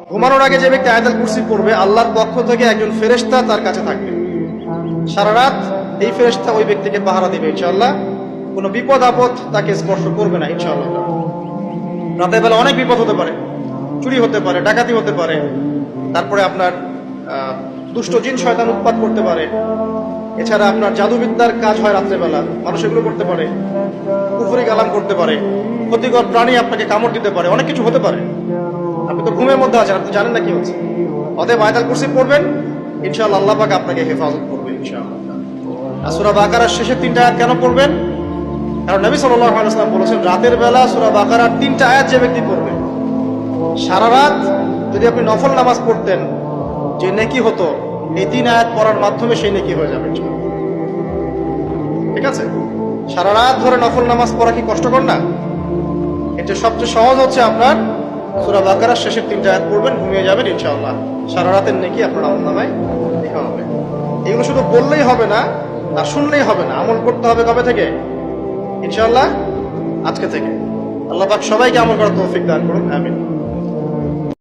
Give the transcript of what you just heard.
ঘুমানোর আগে যে ব্যক্তি আয়াতুল কুরসি পড়বে, আল্লাহর পক্ষ থেকে একজন ফেরেশতা তার কাছে থাকবে সারা রাত। এই ফেরেশতা ওই ব্যক্তিকে পাহারা দিবে ইনশাআল্লাহ। কোনো বিপদ আপদ তাকে স্পর্শ করবে না ইনশাআল্লাহ। রাতের বেলা অনেক বিপদ হতে পারে, চুরি হতে পারে, ডাকাতি হতে পারে, তারপরে আপনার দুষ্ট জিন শয়তান উৎপাত করতে পারে। এছাড়া আপনার জাদুবিদ্যার কাজ হয় রাত্রেবেলা, মানুষ এগুলো করতে পারে, কুফরি কালাম করতে পারে, ক্ষতিকর প্রাণী আপনাকে কামড় দিতে পারে, অনেক কিছু হতে পারে। আপনি তো ঘুমের মধ্যে আছেন, আপনি জানেন না কি হচ্ছে। অতএব আয়াতুল কুরসি পড়বেন, ইনশাআল্লাহ আল্লাহ পাক আপনাকে হেফাজত করবে ইনশাআল্লাহ। আর সূরা বাকারার শেষের 3টা আয়াত কেন পড়বেন? কারণ নবী সাল্লাল্লাহু আলাইহি ওয়াসাল্লাম বলেছেন, রাতের বেলা সূরা বাকারার 3টা আয়াত যে ব্যক্তি পড়বে, সারা রাত যদি আপনি নফল নামাজ পড়তেন, যে নেকি হতো, এই 3 আয়াত পড়ার মাধ্যমে সেই নেকি হয়ে যাবে। ঠিক আছে? সারা রাত ধরে নফল নামাজ পড়া কি কষ্টকর না? এটা সবচেয়ে সহজ হচ্ছে আপনার সূরা বাকারার শেষের 3টা আয়াত পড়বেন, ঘুমিয়ে যাবেন ইনশাআল্লাহ। সারা রাতের নেকি আপনার আমলনামায় লেখা হবে। এগুলো শুধু বললেই হবে না আর শুনলেই হবে না, আমল করতে হবে। কবে থেকে? ইনশাআল্লাহ আজকে থেকে। আল্লাহ পাক সবাইকে আমল করার তৌফিক দান করুন, আমিন।